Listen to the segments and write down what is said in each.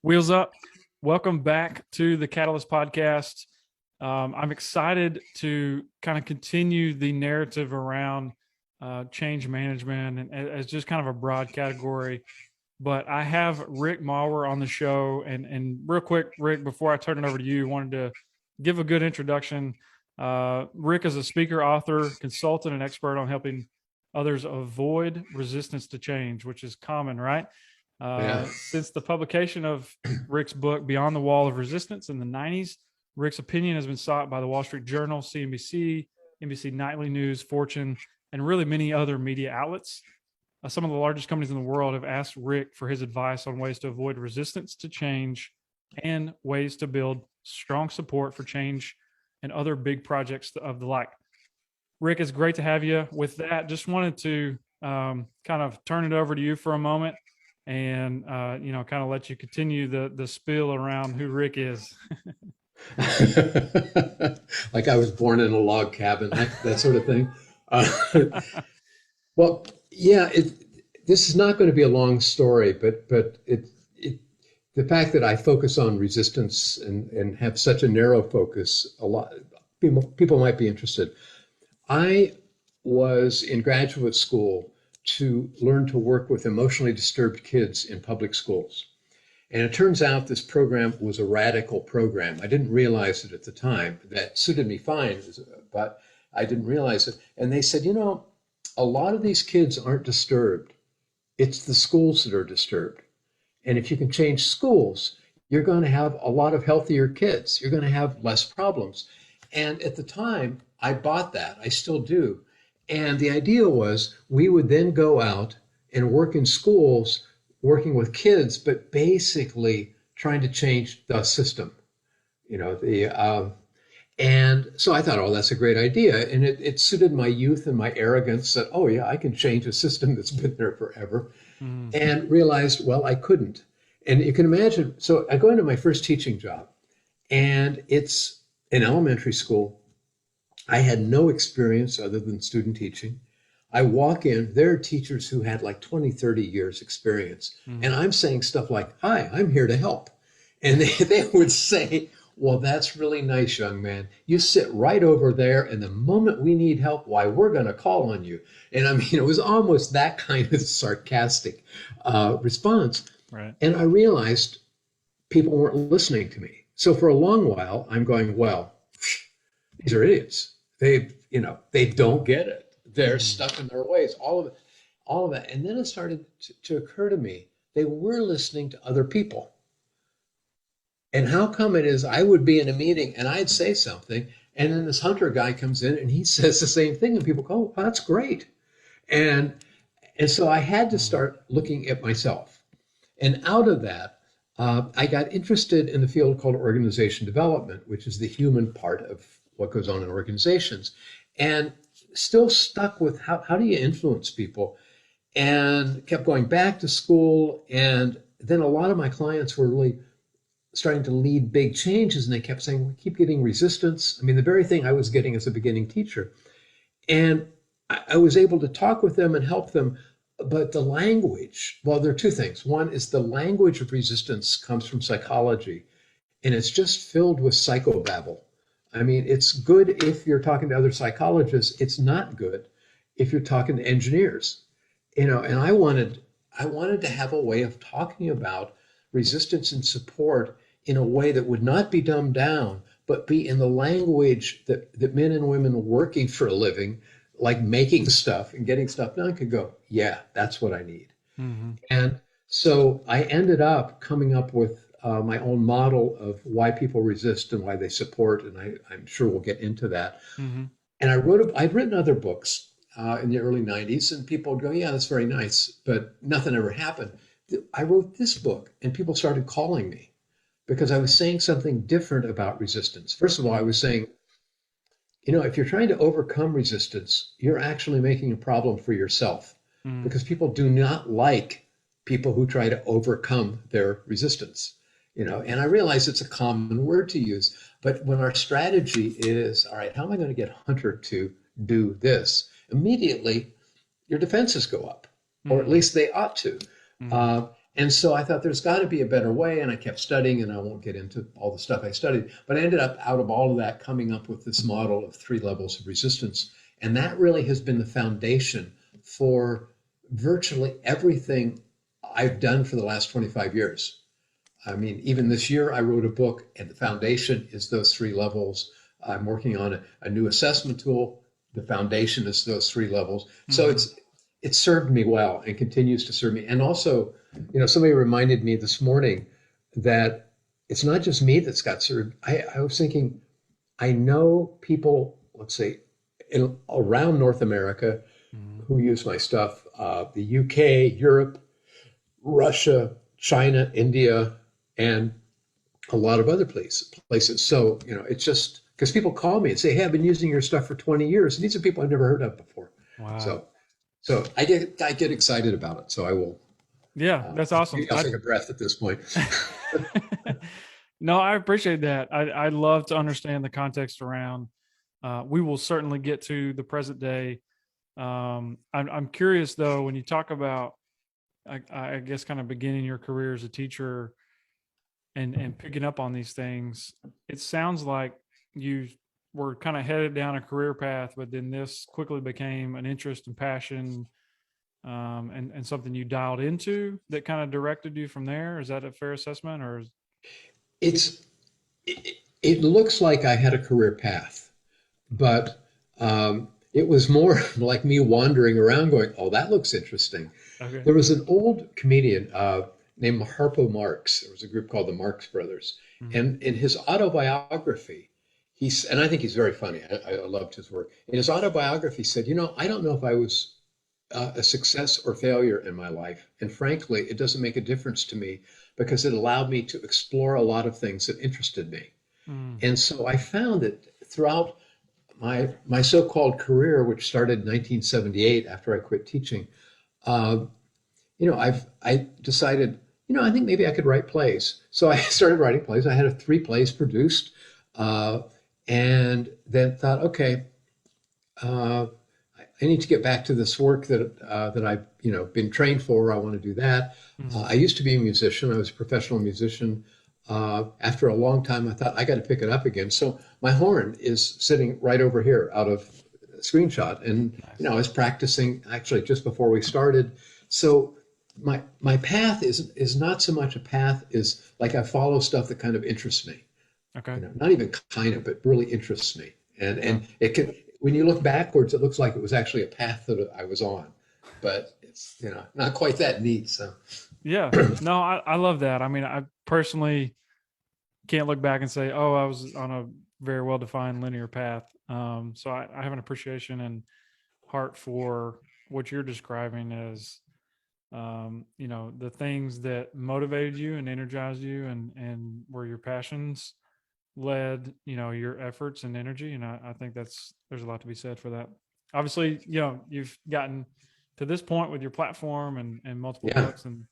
Wheels up. Welcome back to the Catalyst podcast. I'm excited to kind of continue the narrative around change management and as just kind of a broad category. But I have Rick Maurer on the show. And real quick, Rick, before I turn it over to you, wanted to give a good introduction. Rick is a speaker, author, consultant, and expert on helping others avoid resistance to change, which is common, right? Yeah. Since the publication of Rick's book, Beyond the Wall of Resistance in the 90s, Rick's opinion has been sought by the Wall Street Journal, CNBC, NBC Nightly News, Fortune, and really many other media outlets. Some of the largest companies in the world have asked Rick for his advice on ways to avoid resistance to change and ways to build strong support for change and other big projects of the like. Rick, it's great to have you. With that, just wanted to kind of turn it over to you for a moment and kind of let you continue the spiel around who Rick is. Like I was born in a log cabin, that sort of thing. Well, yeah, this is not going to be a long story, but the fact that I focus on resistance and have such a narrow focus, a lot people might be interested. I was in graduate school to learn to work with emotionally disturbed kids in public schools. And it turns out this program was a radical program. I didn't realize it at the time. That suited me fine, but I didn't realize it. And they said, a lot of these kids aren't disturbed. It's the schools that are disturbed. And if you can change schools, you're going to have a lot of healthier kids. You're going to have less problems. And at the time, I bought that. I still do. And the idea was we would then go out and work in schools, working with kids, but basically trying to change the system. And so I thought, oh, that's a great idea. And it suited my youth and my arrogance that, oh, yeah, I can change a system that's been there forever. And realized, well, I couldn't. And you can imagine, so I go into my first teaching job, and it's in elementary school. I had no experience other than student teaching. I walk in, there are teachers who had like 20, 30 years experience. And I'm saying stuff like, hi, I'm here to help. And they would say, well, that's really nice, young man. You sit right over there, and the moment we need help, why, we're going to call on you. And I mean, it was almost that kind of sarcastic response. Right. And I realized people weren't listening to me. So for a long while, I'm going, well, these are idiots. They don't get it. They're stuck in their ways, all of that. And then it started to occur to me, they were listening to other people. And how come it is I would be in a meeting and I'd say something, and then this Hunter guy comes in and he says the same thing, and people go, oh, that's great. And so I had to start looking at myself. And out of that, I got interested in the field called organization development, which is the human part of what goes on in organizations, and still stuck with how do you influence people, and kept going back to school. And then a lot of my clients were really starting to lead big changes, and they kept saying, we keep getting resistance. I mean, the very thing I was getting as a beginning teacher. And I was able to talk with them and help them. But the language, well, there are two things. One is the language of resistance comes from psychology, and it's just filled with psychobabble. I mean, it's good if you're talking to other psychologists. It's not good if you're talking to engineers. And I wanted to have a way of talking about resistance and support in a way that would not be dumbed down, but be in the language that men and women working for a living, like making stuff and getting stuff done, could go, yeah, that's what I need. And so I ended up coming up with my own model of why people resist and why they support, and I'm sure we'll get into that. And I'd written other books in the early 90s, and people would go, yeah, that's very nice, but nothing ever happened. I wrote this book, and people started calling me because I was saying something different about resistance. First of all, I was saying, if you're trying to overcome resistance, you're actually making a problem for yourself, because people do not like people who try to overcome their resistance. And I realize it's a common word to use, but when our strategy is, all right, how am I going to get Hunter to do this? Immediately, your defenses go up, or at least they ought to. And so I thought there's got to be a better way. And I kept studying, and I won't get into all the stuff I studied, but I ended up out of all of that coming up with this model of 3 levels of resistance. And that really has been the foundation for virtually everything I've done for the last 25 years. I mean, even this year I wrote a book, and the foundation is those 3 levels. I'm working on a new assessment tool. The foundation is those 3 levels. So it's served me well and continues to serve me. And also, somebody reminded me this morning that it's not just me that's got served. I was thinking, I know people, let's say, around North America who use my stuff, the UK, Europe, Russia, China, India, and a lot of other places. So, it's just because people call me and say, hey, I've been using your stuff for 20 years. And these are people I've never heard of before. Wow. So I get excited about it. So I will. Yeah, that's awesome. I'll take a breath at this point. No, I appreciate that. I'd love to understand the context around. We will certainly get to the present day. I'm curious though, when you talk about, I guess, kind of beginning your career as a teacher and picking up on these things, it sounds like you were kind of headed down a career path, but then this quickly became an interest and passion, and something you dialed into that kind of directed you from there. Is that a fair assessment, or? It looks like I had a career path, but it was more like me wandering around going, oh, that looks interesting. Okay. There was an old comedian named Harpo Marx. There was a group called the Marx Brothers. And in his autobiography, and I think he's very funny. I loved his work. In his autobiography, he said, I don't know if I was a success or failure in my life. And frankly, it doesn't make a difference to me because it allowed me to explore a lot of things that interested me. And so I found that throughout my so-called career, which started in 1978 after I quit teaching, I decided, I think maybe I could write plays. So I started writing plays. I had 3 plays produced, and then thought, okay, I need to get back to this work that I've been trained for. I want to do that. I used to be a musician. I was a professional musician. After a long time, I thought I got to pick it up again. So my horn is sitting right over here out of screenshot, and I was practicing actually just before we started. So my path is not so much a path as like I follow stuff that kind of interests me. Okay. Not even kind of, but really interests me, and it can. When you look backwards, it looks like it was actually a path that I was on, but it's not quite that neat. So yeah, no, I love that. I mean, I personally can't look back and say, oh, I was on a very well-defined linear path. So I have an appreciation and heart for what you're describing as, the things that motivated you and energized you, and where your passions led, your efforts and energy. And I think there's a lot to be said for that. Obviously, you've gotten to this point with your platform and multiple books, and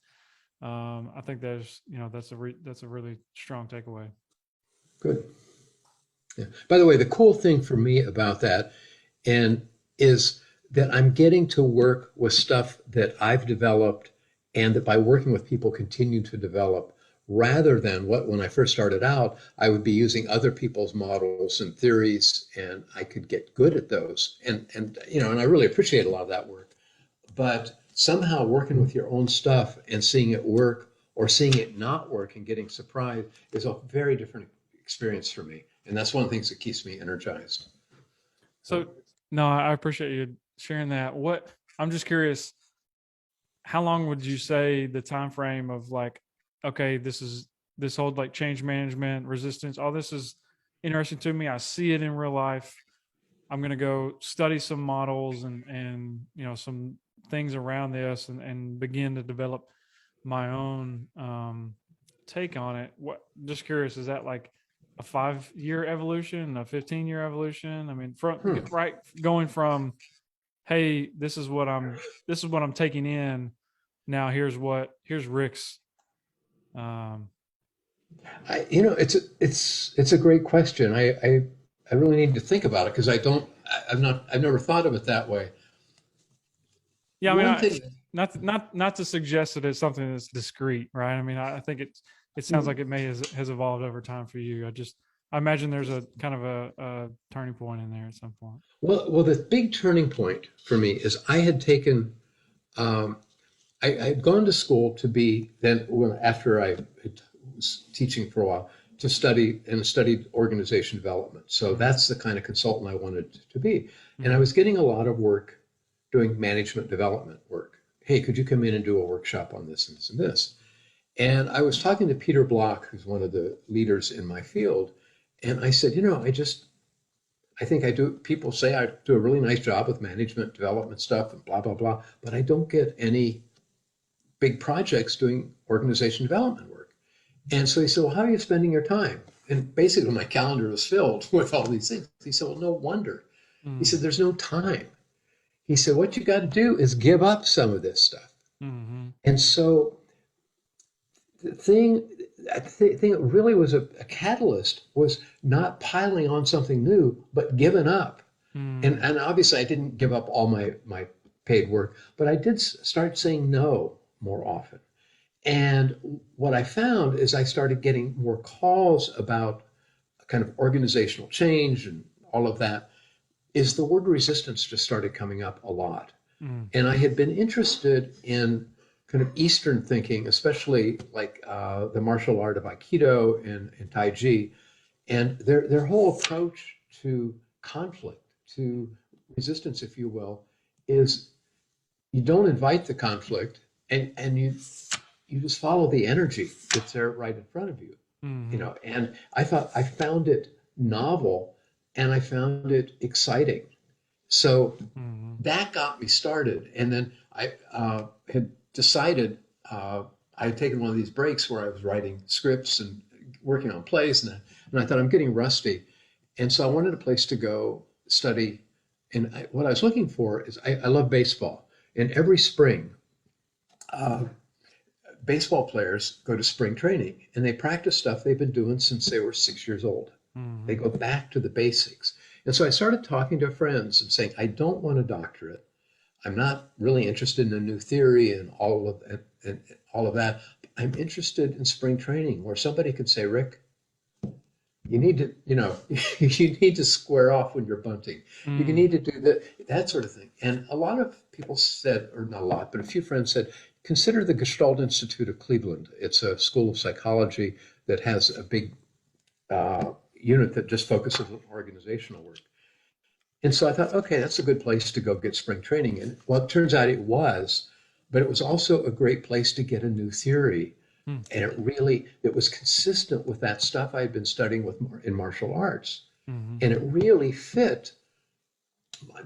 I think that's a really strong takeaway. Good. Yeah. By the way, the cool thing for me about that is that I'm getting to work with stuff that I've developed, and that by working with people continue to develop, rather than when I first started out, I would be using other people's models and theories, and I could get good at those. And I really appreciate a lot of that work. But somehow working with your own stuff and seeing it work or seeing it not work and getting surprised is a very different experience for me. And that's one of the things that keeps me energized. So, no, I appreciate you sharing that. I'm just curious, how long would you say the time frame of like, okay, this whole like change management, resistance, all this is interesting to me. I see it in real life. I'm going to go study some models and some things around this and begin to develop my own take on it. Just curious, is that like a 5-year evolution, a 15-year evolution? I mean, going from, hey, this is what I'm taking in. Now here's Rick's. It's a great question. I really need to think about it because I've never thought of it that way. Yeah, I mean, not to suggest that it's something that's discrete, right? I mean, I think it sounds like it may has evolved over time for you. I imagine there's a kind of a turning point in there at some point. Well, the big turning point for me is I had taken, um, I had gone to school to be after I was teaching for a while to studied organization development. So that's the kind of consultant I wanted to be. And I was getting a lot of work doing management development work. Hey, could you come in and do a workshop on this and this and this? And I was talking to Peter Block, who's one of the leaders in my field. And I said, I think people say I do a really nice job with management development stuff and blah, blah, blah, but I don't get any big projects doing organization development work. And so he said, well, how are you spending your time? And basically my calendar was filled with all these things. He said, well, no wonder. He said, there's no time. He said, what you got to do is give up some of this stuff. Mm-hmm. And so the thing that really was a catalyst was not piling on something new, but giving up. And obviously I didn't give up all my paid work, but I did start saying no more often. And what I found is I started getting more calls about kind of organizational change and all of that, is the word resistance just started coming up a lot. And I had been interested in kind of Eastern thinking, especially like the martial art of Aikido and Tai Chi, and their whole approach to conflict, to resistance, if you will, is you don't invite the conflict, and you just follow the energy that's there right in front of you. And I found it novel and I found it exciting. So that got me started. And then I had decided, I had taken one of these breaks where I was writing scripts and working on plays, and I thought, I'm getting rusty. And so I wanted a place to go study. And what I was looking for is, I love baseball. And every spring, baseball players go to spring training and they practice stuff they've been doing since they were 6 years old. They go back to the basics. And so I started talking to friends and saying, I don't want a doctorate. I'm not really interested in a new theory and all of that. I'm interested in spring training where somebody could say, Rick, you need to, you need to square off when you're bunting. You need to do that sort of thing. And a lot of people said, or not a lot, but a few friends said, consider the Gestalt Institute of Cleveland. It's a school of psychology that has a big unit that just focuses on organizational work. And so I thought, okay, that's a good place to go get spring training. And well, it turns out it was, but it was also a great place to get a new theory. And it was consistent with that stuff I had been studying in martial arts. And it really fit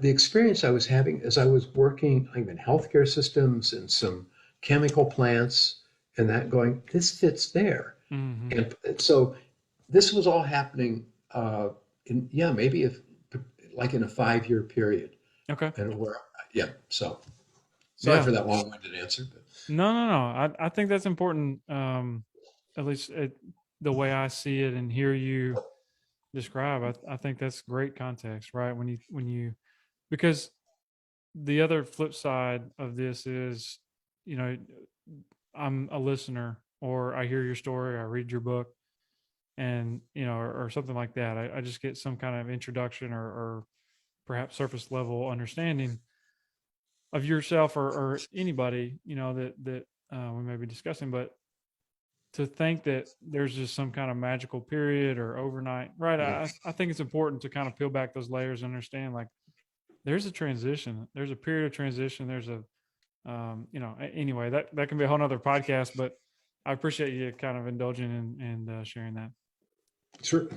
the experience I was having as I was working in healthcare systems and some chemical plants and that, going, this fits there. And so this was all happening maybe in a 5-year period. Okay. And so sorry for that long-winded answer. But. No. I think that's important. At least the way I see it and hear you describe, I think that's great context, right? When you, because the other flip side of this is, I'm a listener, or I hear your story, I read your book, and or something like that. I just get some kind of introduction or perhaps surface level understanding of yourself or anybody that we may be discussing. But to think that there's just some kind of magical period or overnight, right? I think it's important to kind of peel back those layers and understand, like, there's a transition, there's a period of transition, there's a anyway, that can be a whole nother podcast, but I appreciate you kind of indulging and sharing that. Sure.